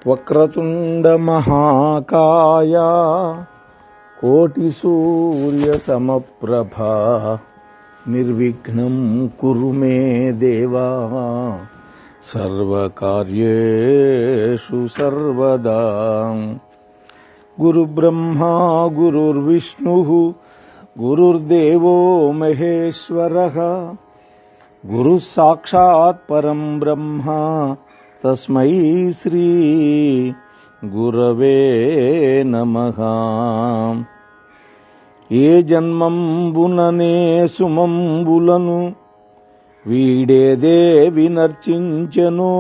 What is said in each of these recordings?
వక్రతుండ మహాకాయ కోటి సూర్య సమప్రభ నిర్విఘ్నం కురు మే దేవా సర్వకార్యేషు సర్వదా. గురు బ్రహ్మా గురుర్విష్ణు గురుర్దేవో మహేశ్వరః గురు సాక్షాత్ పరం బ్రహ్మ తస్మై శ్రీ గురవే నమః. ఏ జన్మంబుననే సుమంబులను వీడేదే వినర్చించెను,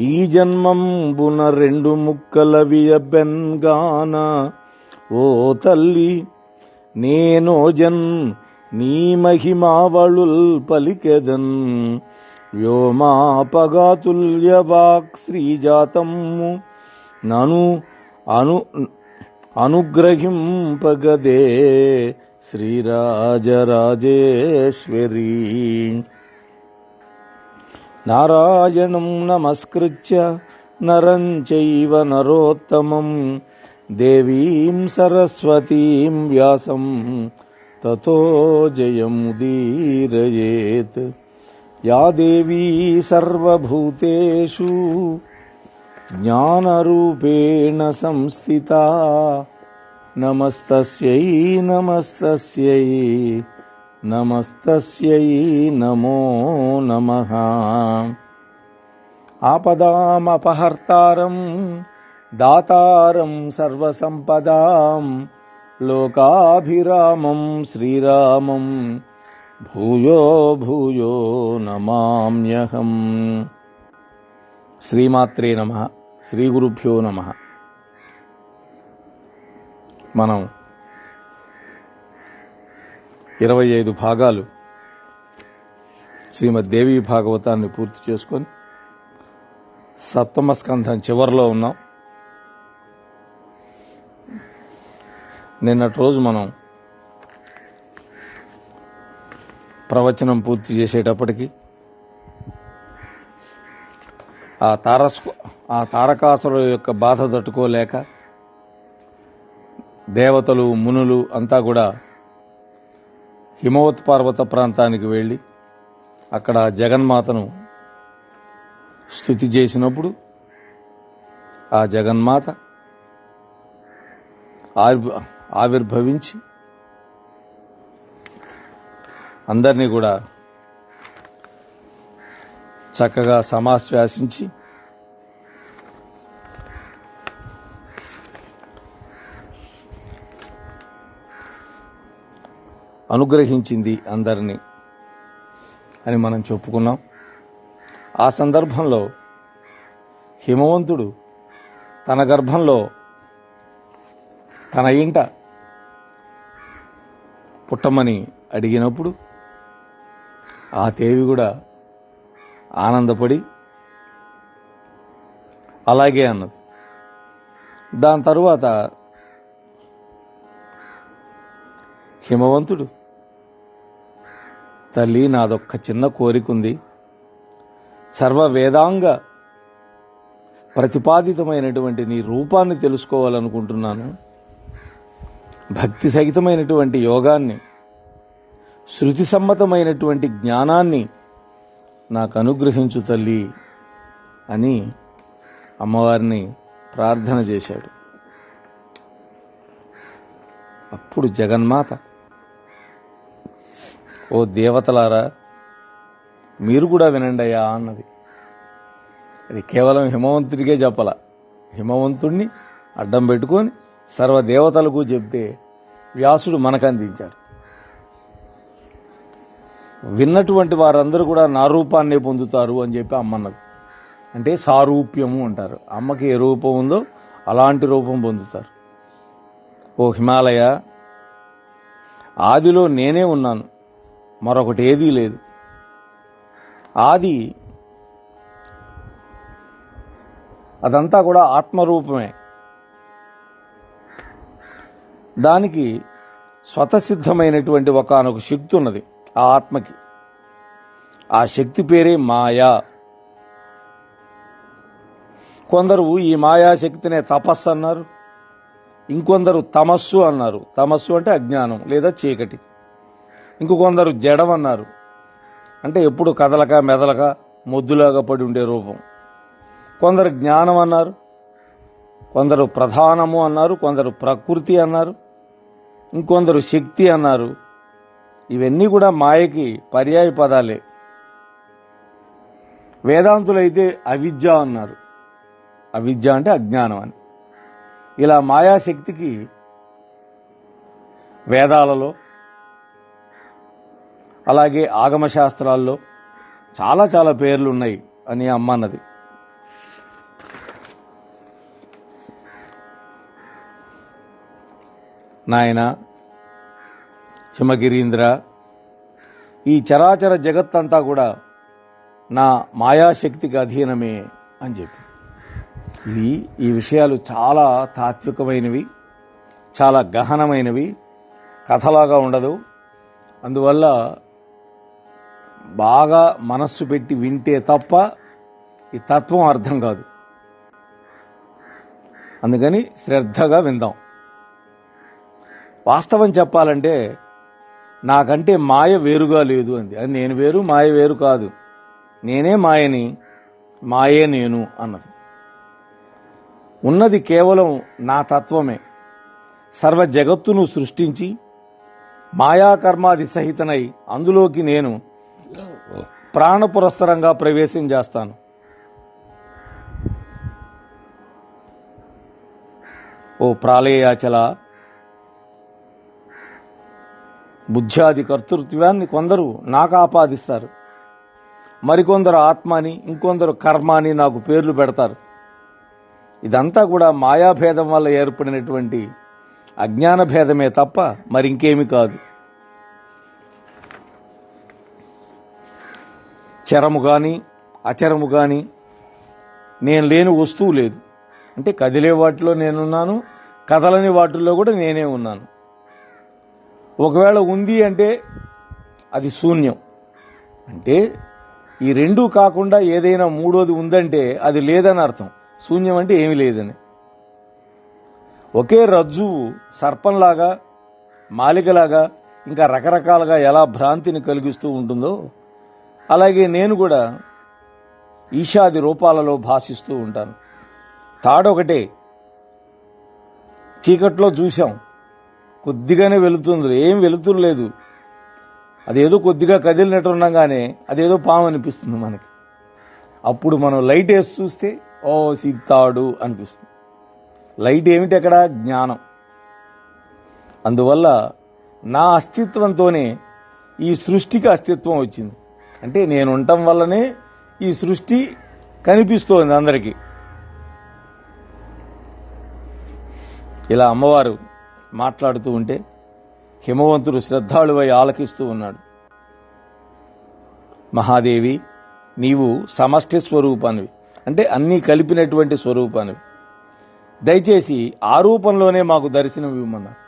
ఈ జన్మంబున రెండు ముక్కల వియబెన్గాన ఓ తల్లి నేనో నీ మహిమావళుల్ పలికెదన్. వ్యోమాపగాతుల్యవాక్ శ్రీజాతము నను అనుగ్రహింపగదే శ్రీరాజరాజేశ్వరీ. నారాయణం నమస్కృత్య నరం చైవ నరోత్తమం దేవీం సరస్వతీం వ్యాసం తతో జయముదీరయేత్. యా దేవీ సర్వభూతేషు జ్ఞానరూపేణ సంస్థితా నమస్తస్యై నమస్తస్యై నమస్తస్యై నమో నమః. ఆపదామపహర్తారం దాతారం సర్వసంపదాం లోకాభిరామం శ్రీరామం భూయో భూయో నమామ్యహం. శ్రీమాత్రే నమః. శ్రీ గురుభ్యో నమః. మనం 25 భాగాలు శ్రీమద్ దేవీ భాగవతాన్ని పూర్తి చేసుకొని సప్తమ స్కంధం చివరిలో ఉన్నాం. నిన్నటి రోజు మనం ప్రవచనం పూర్తి చేసేటప్పటికి ఆ తారకాసురుల యొక్క బాధ తట్టుకోలేక దేవతలు మునులు అంతా కూడా హిమవత్ పర్వత ప్రాంతానికి వెళ్ళి అక్కడ జగన్మాతను స్తుతి చేసినప్పుడు ఆ జగన్మాత ఆవిర్భవించి అందరినీ కూడా చక్కగా సమాశ్వాసించి అనుగ్రహించింది అందరినీ అని మనం చెప్పుకున్నాం. ఆ సందర్భంలో హిమవంతుడు తన గర్భంలో తన ఇంట పుట్టమని అడిగినప్పుడు ఆ దేవి కూడా ఆనందపడి అలాగే అన్నది. దాని తరువాత హిమవంతుడు తల్లి నాదొక్క చిన్న కోరిక ఉంది, సర్వ వేదాంగ ప్రతిపాదితమైనటువంటి నీ రూపాన్ని తెలుసుకోవాలనుకుంటున్నాను, భక్తి సహితమైనటువంటి యోగాన్ని శృతి సమ్మతమైనటువంటి జ్ఞానాన్ని నాకు అనుగ్రహించు తల్లి అని అమ్మవారిని ప్రార్థన చేశాడు. అప్పుడు జగన్మాత ఓ దేవతలారా మీరు కూడా వినండి అయ్యా అన్నది. అది కేవలం హిమవంతుడికే చెప్పాల, హిమవంతుడిని అడ్డం పెట్టుకొని సర్వదేవతలకు చెప్తే వ్యాసుడు మనకు అందించాడు. విన్నటువంటి వారందరూ కూడా నా రూపాన్నే పొందుతారు అని చెప్పి అమ్మన్నది. అంటే సారూప్యము అంటారు. అమ్మకి ఏ రూపం ఉందో అలాంటి రూపం పొందుతారు. ఓ హిమాలయ, ఆదిలో నేనే ఉన్నాను, మరొకటి ఏదీ లేదు. ఆది అదంతా కూడా ఆత్మరూపమే. దానికి స్వతసిద్ధమైనటువంటి ఒకానొక శక్తి ఉన్నది ఆ ఆత్మకి. ఆ శక్తి పేరే మాయా. కొందరు ఈ మాయాశక్తినే తపస్సు అన్నారు, ఇంకొందరు తమస్సు అన్నారు. తమస్సు అంటే అజ్ఞానం లేదా చీకటి. ఇంకొందరు జడం అన్నారు, అంటే ఎప్పుడు కదలక మెదలక మొద్దులాగా పడి ఉండే రూపం. కొందరు జ్ఞానం అన్నారు, కొందరు ప్రధానము అన్నారు, కొందరు ప్రకృతి అన్నారు, ఇంకొందరు శక్తి అన్నారు. ఇవన్నీ కూడా మాయకి పర్యాయ పదాలే. వేదాంతులైతే అవిద్య అన్నారు. అవిద్య అంటే అజ్ఞానం అని. ఇలా మాయాశక్తికి వేదాలలో అలాగే ఆగమశాస్త్రాల్లో చాలా చాలా పేర్లు ఉన్నాయి అని అమ్మ అన్నది. నాయన హిమగిరీంద్ర, ఈ చరాచర జగత్తంతా కూడా నా మాయాశక్తికి అధీనమే అని చెప్పి. ఈ విషయాలు చాలా తాత్వికమైనవి, చాలా గహనమైనవి, కథలాగా ఉండదు. అందువల్ల బాగా మనస్సు పెట్టి వింటే తప్ప ఈ తత్వం అర్థం కాదు. అందుకని శ్రద్ధగా విందాం. వాస్తవం చెప్పాలంటే నాకంటే మాయ వేరుగా లేదు అంది. అది నేను వేరు, మాయ వేరు కాదు. నేనే మాయని, మాయే నేను అన్నది. ఉన్నది కేవలం నా తత్వమే. సర్వ జగత్తును సృష్టించి మాయాకర్మాది సహితనై అందులోకి నేను ప్రాణపురస్సరంగా ప్రవేశం చేస్తాను. ఓ ప్రాళయాచల, బుద్ధ్యాది కర్తృత్వాన్ని కొందరు నాకు ఆపాదిస్తారు, మరికొందరు ఆత్మ అని, ఇంకొందరు కర్మ అని నాకు పేర్లు పెడతారు. ఇదంతా కూడా మాయాభేదం వల్ల ఏర్పడినటువంటి అజ్ఞాన భేదమే తప్ప మరింకేమీ కాదు. చరము కానీ అచరము కానీ నేను లేని వస్తువు లేదు. అంటే కదిలే వాటిలో నేనున్నాను, కదలని వాటిల్లో కూడా నేనే ఉన్నాను. ఒకవేళ ఉంది అంటే అది శూన్యం. అంటే ఈ రెండూ కాకుండా ఏదైనా మూడోది ఉందంటే అది లేదని అర్థం. శూన్యం అంటే ఏమీ లేదని. ఒకే రజ్జువు సర్పంలాగా, మాలికలాగా, ఇంకా రకరకాలుగా ఎలా భ్రాంతిని కలిగిస్తూ ఉంటుందో అలాగే నేను కూడా ఈషాది రూపాలలో భాషిస్తూ ఉంటాను. తాడొకటే, చీకట్లో చూశాం, కొద్దిగానే వెలుతుంది, ఏం వెలుతురు లేదు. అదేదో కొద్దిగా కదిలినట్టు ఉండగానే అదేదో పాము అనిపిస్తుంది మనకి. అప్పుడు మనం లైట్ వేసి చూస్తే ఓ సీతాడు అనిపిస్తుంది. లైట్ ఏమిటి అక్కడ? జ్ఞానం. అందువల్ల నా అస్తిత్వంతోనే ఈ సృష్టికి అస్తిత్వం వచ్చింది. అంటే నేను ఉండటం వల్లనే ఈ సృష్టి కనిపిస్తోంది అందరికీ. ఇలా అమ్మవారు మాట్లాడుతూ ఉంటే హిమవంతుడు శ్రద్ధాళువై ఆలకిస్తూ ఉన్నాడు. మహాదేవి, నీవు సమష్టి స్వరూపానివి, అంటే అన్నీ కలిపినటువంటి స్వరూపానివి. దయచేసి ఆ రూపంలోనే మాకు దర్శనం ఇవ్వమన్నారు.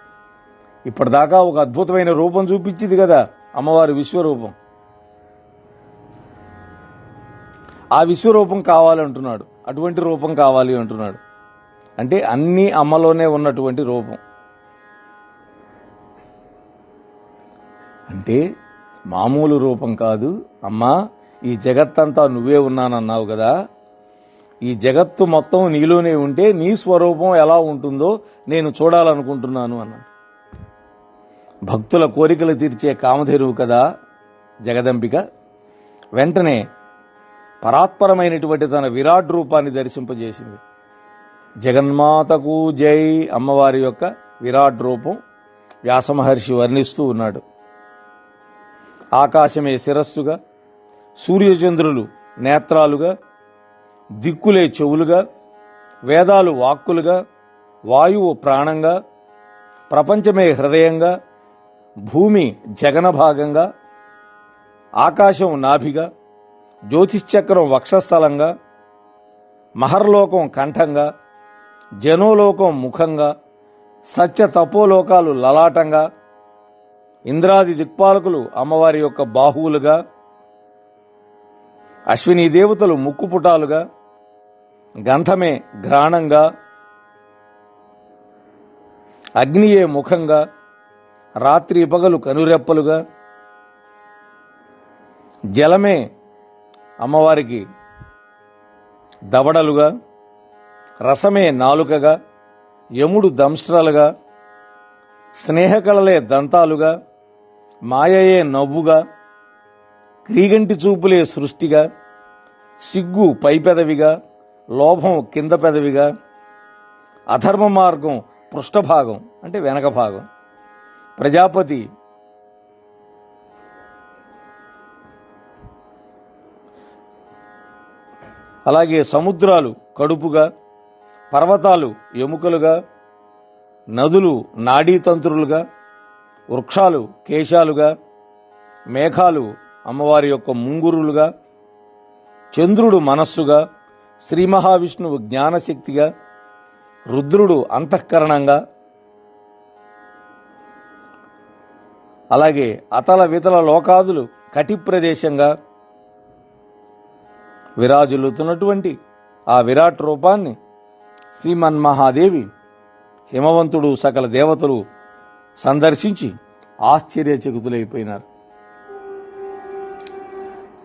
ఇప్పటిదాకా ఒక అద్భుతమైన రూపం చూపించింది కదా అమ్మవారి విశ్వరూపం. ఆ విశ్వరూపం కావాలంటున్నాడు, అటువంటి రూపం కావాలి అంటున్నాడు. అంటే అన్నీ అమ్మలోనే ఉన్నటువంటి రూపం. అంటే మామూలు రూపం కాదు. అమ్మా, ఈ జగత్తంతా నువ్వే ఉన్నానన్నావు కదా, ఈ జగత్తు మొత్తం నీలోనే ఉంటే నీ స్వరూపం ఎలా ఉంటుందో నేను చూడాలనుకుంటున్నాను అన్నాడు. భక్తుల కోరికలు తీర్చే కామధేనువు కదా జగదంబిక. వెంటనే పరాత్పరమైనటువంటి తన విరాట్ రూపాన్ని దర్శింపజేసింది. జగన్మాతకు జై. అమ్మవారి యొక్క విరాట్ రూపం వ్యాసమహర్షి వర్ణిస్తూ ఉన్నాడు. ఆకాశమే శిరస్సుగా, సూర్యచంద్రులు నేత్రాలుగా, దిక్కులే చెవులుగా, వేదాలు వాక్కులుగా, వాయువు ప్రాణంగా, ప్రపంచమే హృదయంగా, భూమి జగన భాగంగా, ఆకాశం నాభిగా, జ్యోతిశ్చక్రం వక్షస్థలంగా, మహర్లోకం కంఠంగా, జనోలోకం ముఖంగా, సత్య తపోలోకాలు లలాటంగా, ఇంద్రాది దిక్పాలకులు అమ్మవారి యొక్క బాహువులుగా, అశ్వినీ దేవతలు ముక్కుపుటాలుగా, గంధమే ఘ్రాణంగా, అగ్నియే ముఖంగా, రాత్రి పగలు కనురెప్పలుగా, జలమే అమ్మవారికి దవడలుగా, రసమే నాలుకగా, యముడు దంష్ట్రాలుగా, స్నేహకళలే దంతాలుగా, మాయయే నవ్వుగా, క్రీగంటి చూపులే సృష్టిగా, సిగ్గు పై పెదవిగా, లోభం కింద పెదవిగా, అధర్మ మార్గం పృష్ఠభాగం అంటే వెనక భాగం, ప్రజాపతి అలాగే సముద్రాలు కడుపుగా, పర్వతాలు ఎముకలుగా, నదులు నాడీతంత్రులుగా, వృక్షాలు కేశాలుగా, మేఘాలు అమ్మవారి యొక్క ముంగురులుగా, చంద్రుడు మనస్సుగా, శ్రీ మహావిష్ణువు జ్ఞానశక్తిగా, రుద్రుడు అంతఃకరణంగా, అలాగే అతల వితల లోకాదులు కటి ప్రదేశంగా విరాజులుతున్నటువంటి ఆ విరాట్ రూపాన్ని శ్రీమన్మహాదేవి హిమవంతుడు సకల దేవతలు సందర్శించి ఆశ్చర్యచకితులైపోయినారు.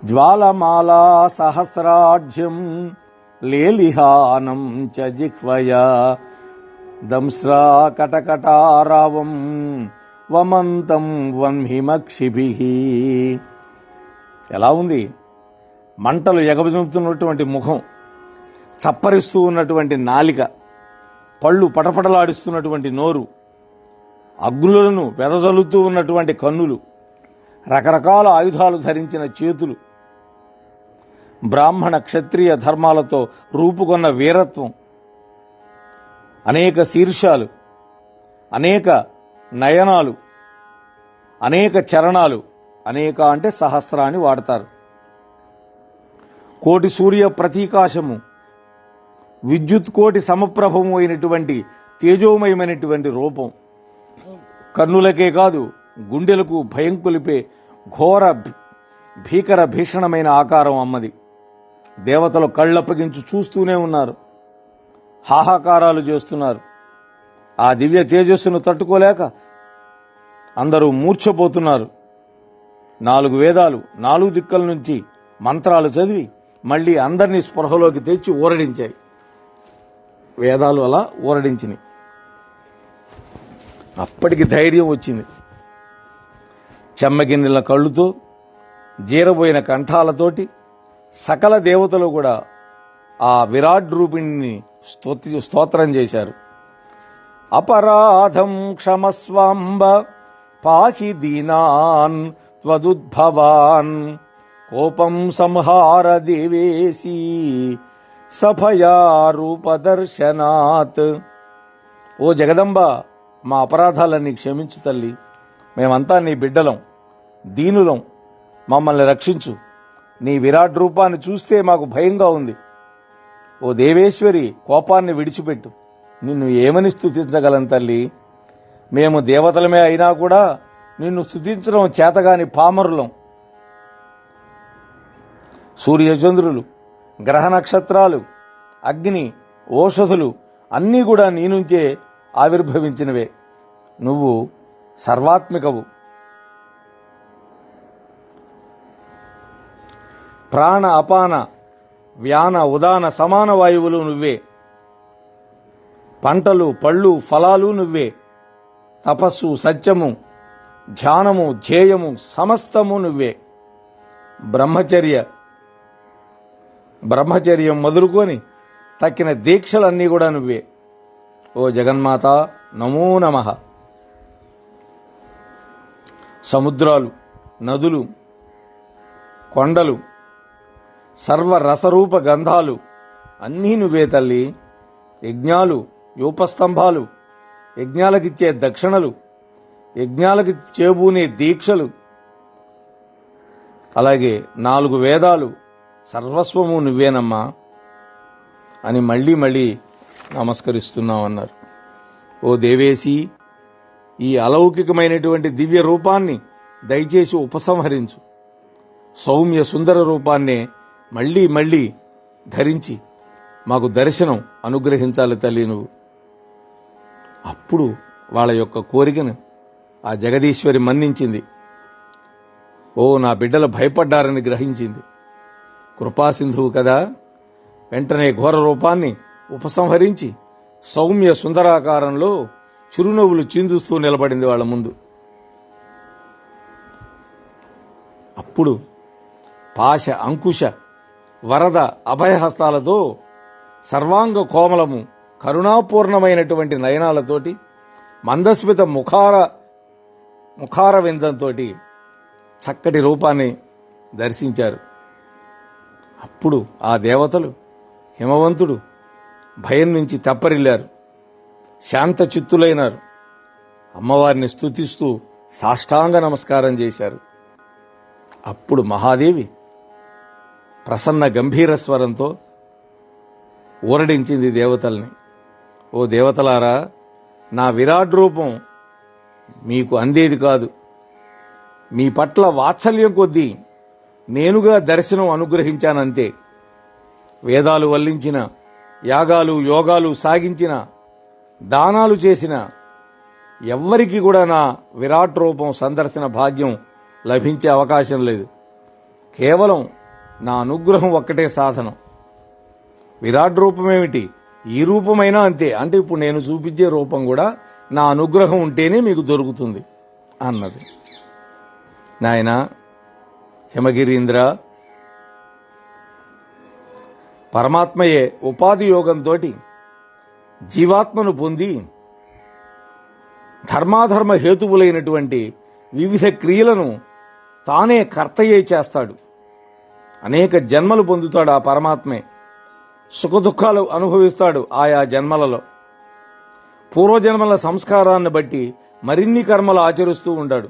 జ్వాలమాలా సహస్రాఢ్యం లేలిహానం చ జిహ్వయా దంస్రా కటకటారావం వమంతం వన్హిమక్షిభిః. ఎలా ఉంది? మంటలు ఎగబజుతున్నటువంటి ముఖం, చప్పరిస్తూ ఉన్నటువంటి నాలిక, పళ్ళు పటపటలాడిస్తున్నటువంటి నోరు, అగ్నులను వెదజల్లుతూ ఉన్నటువంటి కన్నులు, రకరకాల ఆయుధాలు ధరించిన చేతులు, బ్రాహ్మణ క్షత్రియ ధర్మాలతో రూపుకొన్న వీరత్వం, అనేక శీర్షాలు, అనేక నయనాలు, అనేక చరణాలు, అనేక అంటే సహస్రాన్ని వాడతారు. కోటి సూర్య ప్రతీకాశము, విద్యుత్ కోటి సమప్రభము అయినటువంటి తేజోమయమైనటువంటి రూపం, కన్నులకే కాదు గుండెలకు భయం కొలిపే ఘోర భీకర భీషణమైన ఆకారం అమ్మది. దేవతలు కళ్ళప్పగించి చూస్తూనే ఉన్నారు, హాహాకారాలు చేస్తున్నారు. ఆ దివ్య తేజస్సును తట్టుకోలేక అందరూ మూర్ఛపోతున్నారు. 4 వేదాలు 4 దిక్కుల నుంచి మంత్రాలు చదివి మళ్ళీ అందరినీ స్పృహలోకి తెచ్చి ఊరడించాయి. వేదాలు అలా ఊరడించినాయి. అప్పటికి ధైర్యం వచ్చింది. చెమ్మగిన్నెల కళ్ళుతో, జీరబోయిన కంఠాలతోటి సకల దేవతలు కూడా ఆ విరాట్ రూపిణిని స్తోత్రం చేశారు. అపరాధం క్షమస్వాంబ పాహి దీనాన్ త్వదుద్భవాన్ కోపం సంహార దేవేశీ సభయా రూపదర్శనాత్. ఓ జగదంబ, మా అపరాధాలన్నీ క్షమించు తల్లి, మేమంతా నీ బిడ్డలం, దీనులం, మమ్మల్ని రక్షించు. నీ విరాట్ రూపాన్ని చూస్తే మాకు భయంగా ఉంది. ఓ దేవేశ్వరి, కోపాన్ని విడిచిపెట్టు. నిన్ను ఏమని స్తుతించగలం తల్లి? మేము దేవతలమే అయినా కూడా నిన్ను స్తుతించడం చేతగాని పామరులం. సూర్యచంద్రులు, గ్రహ నక్షత్రాలు, అగ్ని, ఓషధులు అన్నీ కూడా నీ నుంచే ఆవిర్భవించినవే. నువ్వు సర్వాత్మికవు. ప్రాణ అపాన వ్యాన ఉదాన సమాన వాయువులు నువ్వే. పంటలు పళ్ళు ఫలాలు నువ్వే. తపస్సు సత్యము ధ్యానము ధ్యేయము సమస్తము నువ్వే. బ్రహ్మచర్యం మొదలుకొని తక్కిన దీక్షలన్నీ కూడా నువ్వే. ఓ జగన్మాత, నమో నమః. సముద్రాలు, నదులు, కొండలు, సర్వరసరూప గంధాలు అన్నీ నువ్వే తల్లి. యజ్ఞాలు, యూపస్తంభాలు, యజ్ఞాలకిచ్చే దక్షిణలు, యజ్ఞాలకి చేబూనే దీక్షలు, అలాగే 4 వేదాలు సర్వస్వము నువ్వేనమ్మా అని మళ్ళీ మళ్ళీ నమస్కరిస్తున్నామన్నారు. ఓ దేవేశీ, ఈ అలౌకికమైనటువంటి దివ్య రూపాన్ని దయచేసి ఉపసంహరించు. సౌమ్య సుందర రూపాన్నే మళ్ళీ మళ్ళీ ధరించి మాకు దర్శనం అనుగ్రహించాలి తల్లి నువ్వు. అప్పుడు వాళ్ళ యొక్క కోరికను ఆ జగదీశ్వరి మన్నించింది. ఓ నా బిడ్డలు భయపడ్డారని గ్రహించింది. కృపాసింధువు కదా, వెంటనే ఘోర రూపాన్ని ఉపసంహరించి సౌమ్య సుందరాకారంలో చిరునవ్వులు చిందుస్తూ నిలబడింది వాళ్ళ ముందు. అప్పుడు పాశ అంకుశ వరద అభయహస్తాలతో సర్వాంగ కోమలము కరుణాపూర్ణమైనటువంటి నయనాలతోటి మందస్మిత ముఖార విందంతో చక్కటి రూపాన్ని దర్శించారు. అప్పుడు ఆ దేవతలు హిమవంతుడు భయం నుంచి తప్పరిల్లారు, శాంత చిత్తులైనారు. అమ్మవారిని స్తుతిస్తూ సాష్టాంగ నమస్కారం చేశారు. అప్పుడు మహాదేవి ప్రసన్న గంభీర స్వరంతో ఊరడించింది దేవతల్ని. ఓ దేవతలారా, నా విరాట్ రూపం మీకు అందేది కాదు. మీ పట్ల వాత్సల్యం కొద్దీ నేనుగా దర్శనం అనుగ్రహించానంతే. వేదాలు వల్లించిన, యాగాలు యోగాలు సాగించిన, దానాలు చేసిన ఎవ్వరికీ కూడా నా విరాట్ రూపం సందర్శన భాగ్యం లభించే అవకాశం లేదు. కేవలం నా అనుగ్రహం ఒక్కటే సాధనం. విరాట్ రూపమేమిటి, ఈ రూపమైనా అంతే. అంటే ఇప్పుడు నేను చూపించే రూపం కూడా నా అనుగ్రహం ఉంటేనే మీకు దొరుకుతుంది అన్నది. నాయనా హిమగిరీంద్ర, పరమాత్మయే ఉపాధి యోగంతో జీవాత్మను పొంది ధర్మాధర్మ హేతువులైనటువంటి వివిధ క్రియలను తానే కర్తయ్యే చేస్తాడు. అనేక జన్మలు పొందుతాడు ఆ పరమాత్మే. సుఖదుఖాలు అనుభవిస్తాడు ఆయా జన్మలలో. పూర్వజన్మల సంస్కారాన్ని బట్టి మరిన్ని కర్మలు ఆచరిస్తూ ఉంటాడు,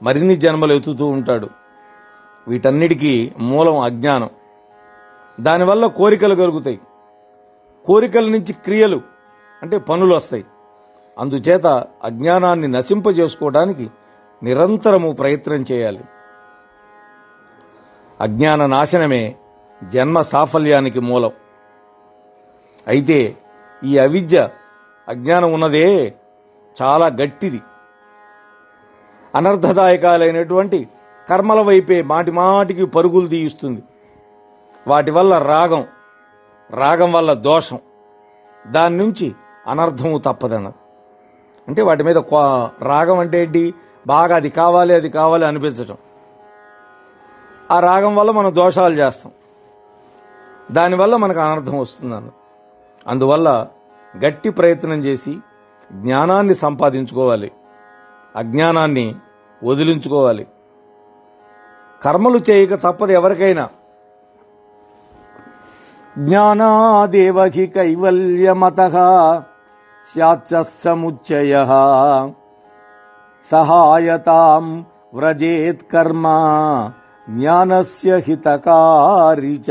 మరిన్ని జన్మలు ఎత్తుతూ ఉంటాడు. వీటన్నిటికీ మూలం అజ్ఞానం. దానివల్ల కోరికలు కలుగుతాయి. కోరికల నుంచి క్రియలు అంటే పనులు వస్తాయి. అందుచేత అజ్ఞానాన్ని నశింపజేసుకోవడానికి నిరంతరము ప్రయత్నం చేయాలి. అజ్ఞాన నాశనమే జన్మ సాఫల్యానికి మూలం. అయితే ఈ అవిద్య, అజ్ఞానం ఉన్నదే చాలా గట్టిది. అనర్థదాయకాలైనటువంటి కర్మల వైపే మాటి మాటికి పరుగులు తీయిస్తుంది. వాటి వల్ల రాగం వల్ల దోషం, దాని నుంచి అనర్థము తప్పదన్నది. అంటే వాటి మీద రాగం అంటే ఏంటి, బాగా అది కావాలి అనిపించటం. ఆ రాగం వల్ల మనం దోషాలు చేస్తాం, దానివల్ల మనకు అనర్థం వస్తుందన్న. అందువల్ల గట్టి ప్రయత్నం చేసి జ్ఞానాన్ని సంపాదించుకోవాలి, అజ్ఞానాన్ని వదిలించుకోవాలి. కర్మలు చేయక తప్పదు ఎవరికైనా. జ్ఞానాదేవహి కైవల్యమతః స్యాచ్చ సముచ్చయః సహాయతాం వ్రజేత్ కర్మ జ్ఞానస్య హితకారి చ.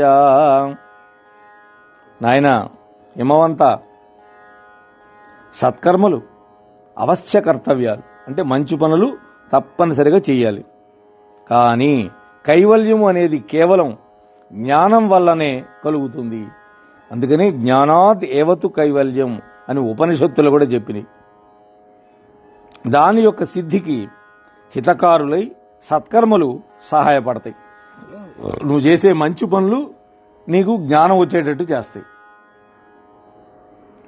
నాయనా హిమవంత, సత్కర్మలు అవశ్య కర్తవ్యాలు, అంటే మంచి పనులు తప్పనిసరిగా చేయాలి. కానీ కైవల్యం అనేది కేవలం జ్ఞానం వల్లనే కలుగుతుంది. అందుకని జ్ఞానాత్ ఏవతు కైవల్యం అని ఉపనిషత్తులు కూడా చెప్పినాయి. దాని యొక్క సిద్ధికి హితకారులై సత్కర్మలు సహాయపడతాయి. నువ్వు చేసే మంచి పనులు నీకు జ్ఞానం వచ్చేటట్టు చేస్తాయి.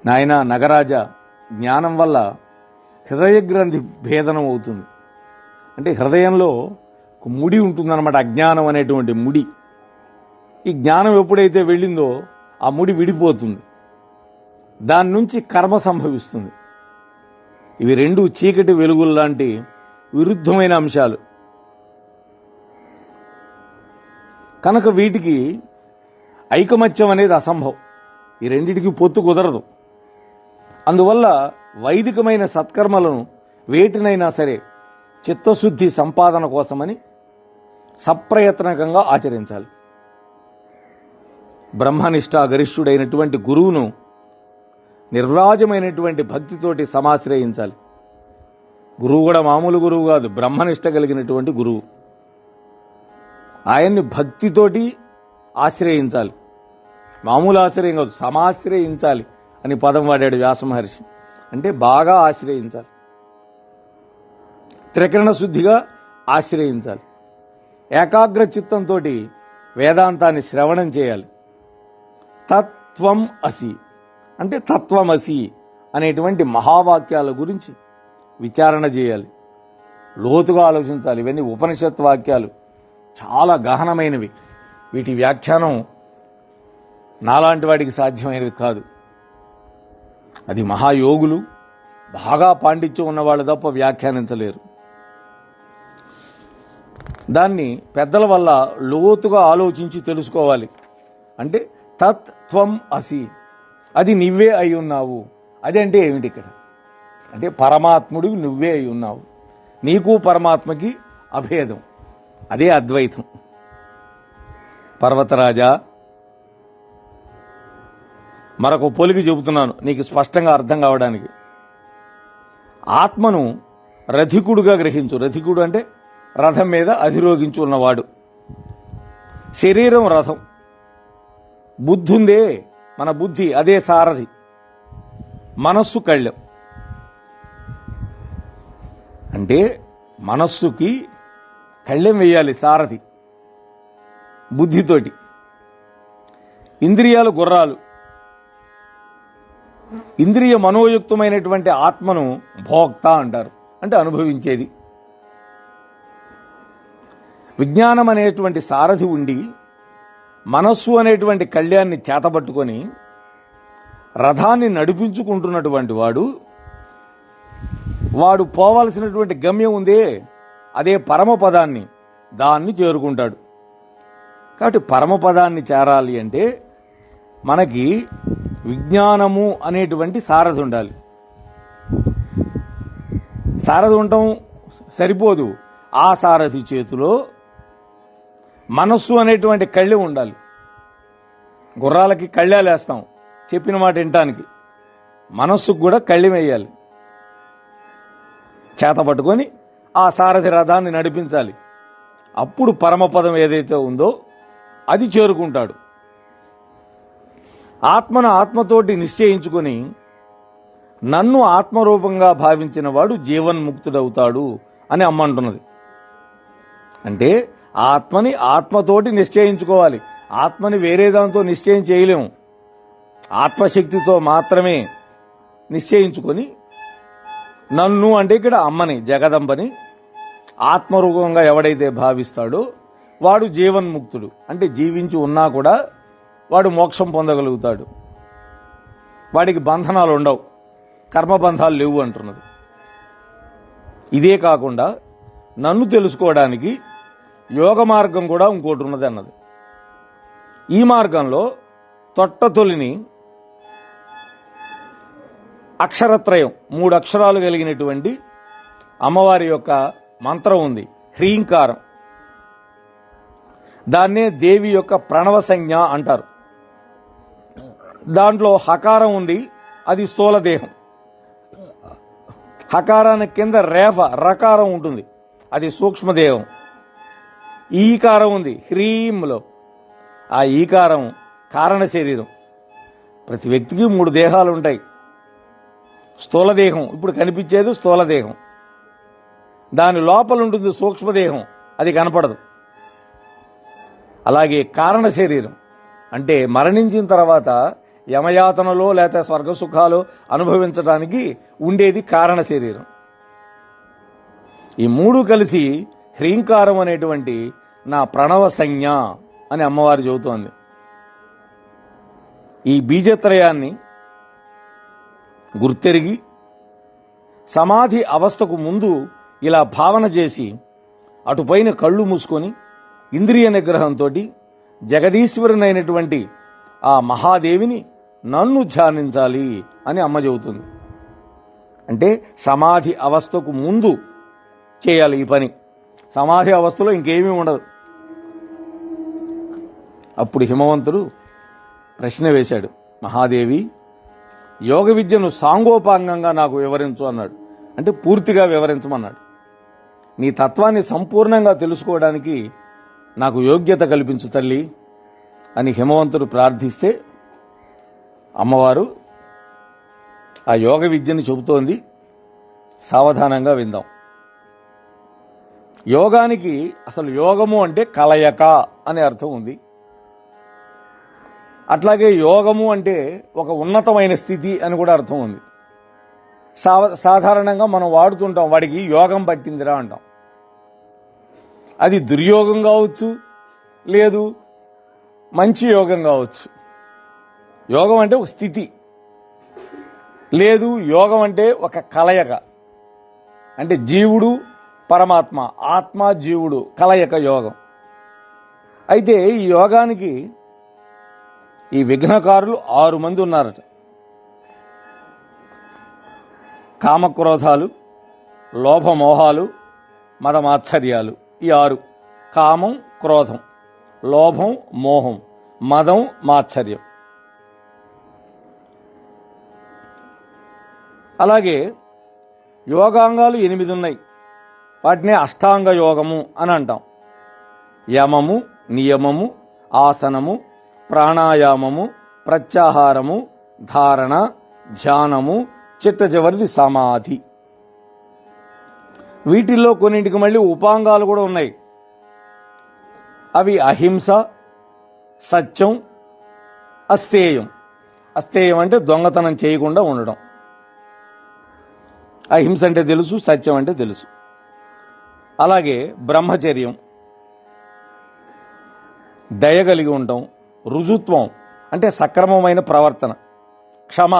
నాయనా నగరాజ, జ్ఞానం వల్ల హృదయ గ్రంథి భేదనం అవుతుంది. అంటే హృదయంలో ఒక ముడి ఉంటుందన్నమాట, అజ్ఞానం అనేటువంటి ముడి. ఈ జ్ఞానం ఎప్పుడైతే వెళ్ళిందో ఆ ముడి విడిపోతుంది, దాని నుంచి కర్మ సంభవిస్తుంది. ఇవి రెండు చీకటి వెలుగులు లాంటి విరుద్ధమైన అంశాలు కనుక వీటికి ఐకమత్యం అనేది అసంభవం. ఈ రెండిటికి పొత్తు కుదరదు. అందువల్ల వైదికమైన సత్కర్మలను వేటినైనా సరే చిత్తశుద్ధి సంపాదన కోసమని సప్రయత్నకంగా ఆచరించాలి. బ్రహ్మనిష్ట గరిష్ఠుడైనటువంటి గురువును నిర్వ్యాజమైనటువంటి భక్తితోటి సమాశ్రయించాలి. గురువు కూడా మామూలు గురువు కాదు, బ్రహ్మనిష్ట కలిగినటువంటి గురువు. ఆయన్ని భక్తితోటి ఆశ్రయించాలి. మామూలు ఆశ్రయం కాదు, సమాశ్రయించాలి అని పదం వాడాడు వ్యాస మహర్షి. అంటే బాగా ఆశ్రయించాలి, త్రికరణ శుద్ధిగా ఆశ్రయించాలి, ఏకాగ్ర చిత్తంతో వేదాంతాన్ని శ్రవణం చేయాలి. తత్వం అసి అంటే తత్వమసి అనేటువంటి మహావాక్యాల గురించి విచారణ చేయాలి, లోతుగా ఆలోచించాలి. ఇవన్నీ ఉపనిషత్ వాక్యాలు, చాలా గహనమైనవి. వీటి వ్యాఖ్యానం నాలాంటి వాడికి సాధ్యమైనది కాదు. అది మహాయోగులు, బాగా పాండిత్యం ఉన్నవాళ్ళు తప్ప వ్యాఖ్యానించలేరు. దాన్ని పెద్దల వల్ల లోతుగా ఆలోచించి తెలుసుకోవాలి. అంటే తత్వం అసి, అది నువ్వే అయి ఉన్నావు. అది అంటే ఏమిటి ఇక్కడ అంటే పరమాత్ముడివి నువ్వే అయి ఉన్నావు. నీకు పరమాత్మకి అభేదం, అదే అద్వైతం. పర్వతరాజా, మరొక పొలికి చెబుతున్నాను నీకు స్పష్టంగా అర్థం కావడానికి. ఆత్మను రథికుడుగా గ్రహించు. రథికుడు అంటే రథం మీద అధిరోగించి ఉన్నవాడు. శరీరం రథం, బుద్ధి ఉందే మన బుద్ధి, అదే సారథి. మనస్సు కళ్ళెం. అంటే మనస్సుకి కళ్ళెం వేయాలి సారథి బుద్ధితోటి. ఇంద్రియాలు గుర్రాలు. ఇంద్రియ మనోయుక్తమైనటువంటి ఆత్మను భోక్త అంటారు, అంటే అనుభవించేది. విజ్ఞానం అనేటువంటి సారథి ఉండి మనస్సు అనేటువంటి కళ్యాన్ని చేతబట్టుకొని రథాన్ని నడిపించుకుంటున్నటువంటి వాడు పోవాల్సినటువంటి గమ్యం ఉందే, అదే పరమపదాన్ని, దాన్ని చేరుకుంటాడు. కాబట్టి పరమపదాన్ని చేరాలి అంటే మనకి విజ్ఞానము అనేటువంటి సారథి ఉండాలి. సారథి ఉండటం సరిపోదు, ఆ సారథి చేతిలో మనస్సు అనేటువంటి కళ్ళె ఉండాలి. గుర్రాలకి కళ్ళెలు వేస్తాం చెప్పిన మాట వినటానికి, మనస్సుకు కూడా కళ్ళెం వేయాలి. చేత పట్టుకొని ఆ సారథి రథాన్ని నడిపించాలి. అప్పుడు పరమపదం ఏదైతే ఉందో అది చేరుకుంటాడు. ఆత్మను ఆత్మతోటి నిశ్చయించుకొని నన్ను ఆత్మరూపంగా భావించిన వాడు జీవన్ముక్తుడవుతాడు అని అమ్మంటున్నది. అంటే ఆత్మని ఆత్మతోటి నిశ్చయించుకోవాలి. ఆత్మని వేరే దాంతో నిశ్చయం చేయలేము. ఆత్మశక్తితో మాత్రమే నిశ్చయించుకొని నన్ను అంటే ఇక్కడ అమ్మని, జగదంబని ఆత్మరూపంగా ఎవడైతే భావిస్తాడో వాడు జీవన్ముక్తుడు. అంటే జీవించి ఉన్నా కూడా వాడు మోక్షం పొందగలుగుతాడు. వాడికి బంధనాలు ఉండవు, కర్మబంధాలు లేవు అంటున్నది. ఇదే కాకుండా నన్ను తెలుసుకోవడానికి యోగ మార్గం కూడా ఇంకోటి ఉన్నది అన్నది. ఈ మార్గంలో తొట్టతొలిని అక్షరత్రయం, 3 అక్షరాలు కలిగినటువంటి అమ్మవారి యొక్క మంత్రం ఉంది, హ్రీంకారం. దాన్నే దేవి యొక్క ప్రణవ సంజ్ఞ అంటారు. దాంట్లో హకారం ఉంది, అది స్థూల దేహం. హకారానికి కింద రేఫ రకారం ఉంటుంది, అది సూక్ష్మదేహం. ఈకారం ఉంది హ్రీంలో, ఆ ఈకారం కారణ శరీరం. ప్రతి వ్యక్తికి 3 దేహాలు ఉంటాయి. స్థూలదేహం ఇప్పుడు కనిపించేది స్థూలదేహం, దాని లోపల ఉంటుంది సూక్ష్మదేహం, అది కనపడదు. అలాగే కారణ శరీరం అంటే మరణించిన తర్వాత యమయాతనలో లేక స్వర్గసుఖాలు అనుభవించడానికి ఉండేది కారణ శరీరం. ఈ 3 కలిసి హ్రీంకారం అనేటువంటి నా ప్రణవ సంజ్ఞ అని అమ్మవారు చెబుతోంది. ఈ బీజత్రయాన్ని గుర్తెరిగి సమాధి అవస్థకు ముందు ఇలా భావన చేసి అటుపైన కళ్ళు మూసుకొని ఇంద్రియ నిగ్రహంతో జగదీశ్వరునైనటువంటి ఆ మహాదేవిని నన్ను ధ్యానించాలి అని అమ్మ చెబుతుంది. అంటే సమాధి అవస్థకు ముందు చేయాలి ఈ పని. సమాధి అవస్థలో ఇంకేమీ ఉండదు. అప్పుడు హిమవంతుడు ప్రశ్న వేశాడు, మహాదేవి యోగ విద్యను సాంగోపాంగంగా నాకు వివరించు అన్నాడు. అంటే పూర్తిగా వివరించమన్నాడు. నీ తత్వాన్ని సంపూర్ణంగా తెలుసుకోవడానికి నాకు యోగ్యత కల్పించు తల్లి అని హిమవంతుడు ప్రార్థిస్తే అమ్మవారు ఆ యోగ విద్యని చెబుతోంది. సావధానంగా విందాం. యోగానికి అసలు యోగము అంటే కలయక అనే అర్థం ఉంది. అట్లాగే యోగము అంటే ఒక ఉన్నతమైన స్థితి అని కూడా అర్థం ఉంది. సాధారణంగా మనం వాడుతుంటాం, వాడికి యోగం పట్టిందిరా అంటాం. అది దుర్యోగం కావచ్చు, లేదు మంచి యోగం కావచ్చు. యోగం అంటే ఒక స్థితి, లేదు యోగం అంటే ఒక కలయిక, అంటే జీవుడు పరమాత్మ, ఆత్మ జీవుడు కలయిక యోగం. అయితే ఈ యోగానికి ఈ విఘ్నకారులు 6 మంది ఉన్నారట. కామక్రోధాలు, లోభమోహాలు, మదమాత్సర్యాలు. ఈ 6: కామం, క్రోధం, లోభం, మోహం, మదం, మాత్సర్యం. అలాగే యోగాంగాలు 8 ఉన్నాయి. వాటిని అష్టాంగ యోగము అని అంటాం. యమము, నియమము, ఆసనము, ప్రాణాయామము, ప్రత్యాహారము, ధారణ, ధ్యానము, చిట్టచివరిది సమాధి. వీటిల్లో కొన్నింటికి మళ్ళీ ఉపాంగాలు కూడా ఉన్నాయి. అవి అహింస, సత్యం, అస్తేయం. అస్తేయం అంటే దొంగతనం చేయకుండా ఉండడం. అహింస అంటే తెలుసు, సత్యం అంటే తెలుసు. అలాగే బ్రహ్మచర్యం, దయ కలిగి ఉండటం, రుజుత్వం అంటే సక్రమమైన ప్రవర్తన, క్షమ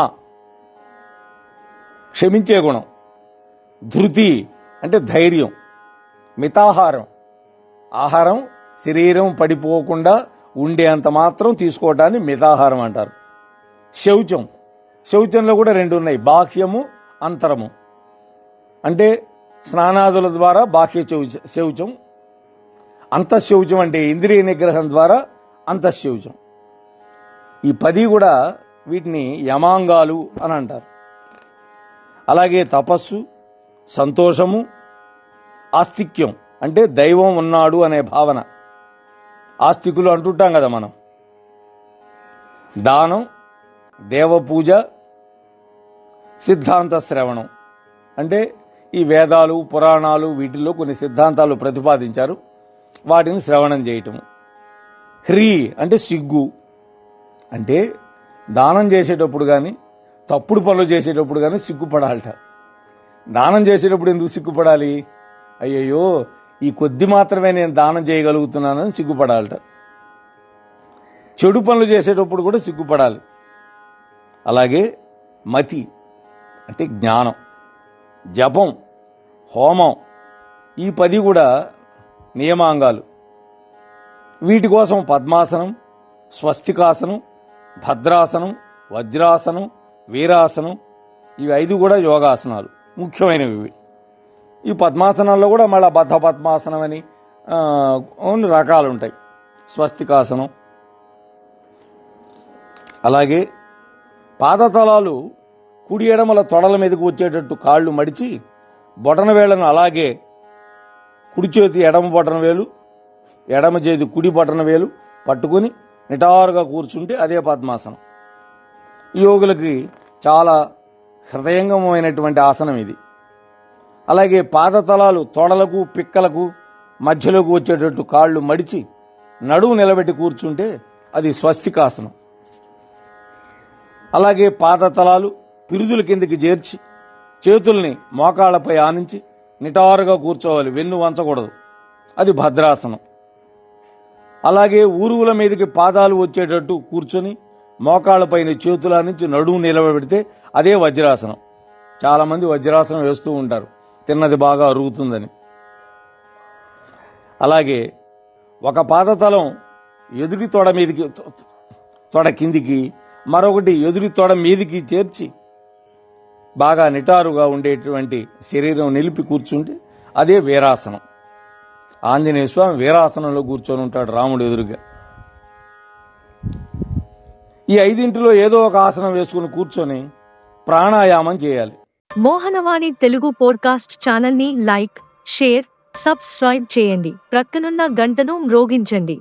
క్షమించే గుణం, ధృతి అంటే ధైర్యం, మితాహారం ఆహారం శరీరం పడిపోకుండా ఉండేంత మాత్రం తీసుకోవటాన్ని మితాహారం అంటారు. శౌచం, శౌచంలో కూడా 2 ఉన్నాయి, బాహ్యము, అంతరము. అంటే స్నానాదుల ద్వారా బాహ్య శౌచం, అంతఃశౌచం అంటే ఇంద్రియ నిగ్రహం ద్వారా అంతఃశౌచం. ఈ 10 కూడా వీటిని యమాంగాలు అని అంటారు. అలాగే తపస్సు, సంతోషము, ఆస్తిక్యం అంటే దైవం ఉన్నాడు అనే భావన, ఆస్తికులు అంటుంటాం కదా మనం. దానం, దేవపూజ, సిద్ధాంత శ్రవణం అంటే ఈ వేదాలు పురాణాలు వీటిల్లో కొన్ని సిద్ధాంతాలు ప్రతిపాదించారు, వాటిని శ్రవణం చేయటము. హ్రీ అంటే సిగ్గు, అంటే దానం చేసేటప్పుడు కానీ తప్పుడు పనులు చేసేటప్పుడు కానీ సిగ్గుపడాలట. దానం చేసేటప్పుడు ఎందుకు సిగ్గుపడాలి? అయ్యయ్యో ఈ కొద్ది మాత్రమే నేను దానం చేయగలుగుతున్నానని సిగ్గుపడాలట. చెడు పనులు చేసేటప్పుడు కూడా సిగ్గుపడాలి. అలాగే మతి అంటే జ్ఞానం, జపం, హోమం, ఈ 10 కూడా నియమాంగాలు. వీటి కోసం పద్మాసనం, స్వస్తికాసనం, భద్రాసనం, వజ్రాసనం, వీరాసనం, ఇవి 5 కూడా యోగాసనాలు ముఖ్యమైనవి. ఈ పద్మాసనాల్లో కూడా మళ్ళీ బద్ధ పద్మాసనం అని రకాలు ఉంటాయి, స్వస్తికాసనం. అలాగే పాదతలాలు కుడి ఎడమల తొడల మీదకు వచ్చేటట్టు కాళ్ళు మడిచి బొటన వేళ్లను అలాగే కుడి చేతి ఎడమ బొటన వేలు, ఎడమ చేతి కుడి బొటన వేలు పట్టుకుని నిటారుగా కూర్చుంటే అదే పద్మాసనం. యోగులకి చాలా హృదయంగమైనటువంటి ఆసనం ఇది. అలాగే పాదతలాలు తొడలకు పిక్కలకు మధ్యలోకి వచ్చేటట్టు కాళ్ళు మడిచి నడుము నిలబెట్టి కూర్చుంటే అది స్వస్తికాసనం. అలాగే పాదతలాలు పిరుదుల కిందకి చేర్చి చేతుల్ని మోకాళ్లపై ఆనించి నిటారుగా కూర్చోవాలి, వెన్ను వంచకూడదు, అది భద్రాసనం. అలాగే ఊరువుల మీదకి పాదాలు వచ్చేటట్టు కూర్చొని మోకాళ్లపైన చేతుల నుంచి నడుము నిలబెడితే అదే వజ్రాసనం. చాలామంది వజ్రాసనం వేస్తూ ఉంటారు, తిన్నది బాగా అరుగుతుందని. అలాగే ఒక పాదతలం ఎదుటి తొడ మీదికి తొడ కిందికి, మరొకటి ఎదుటి తొడ మీదికి చేర్చి బాగా నిటారుగా ఉండేటువంటి శరీరం నిలిపి కూర్చుంటే అదే వీరాసనం. ఆంజనేయ స్వామి వీరాసనంలో కూర్చొని ఉంటాడు రాముడు ఎదురుగా. ఈ 5 ఏదో ఒక ఆసనం వేసుకుని కూర్చొని ప్రాణాయామం చేయాలి. మోహనవాణి తెలుగు పోడ్కాస్ట్ ఛానల్ ని లైక్, షేర్, సబ్స్క్రైబ్ చేయండి. ప్రక్కనున్న గంటను మ్రోగించండి.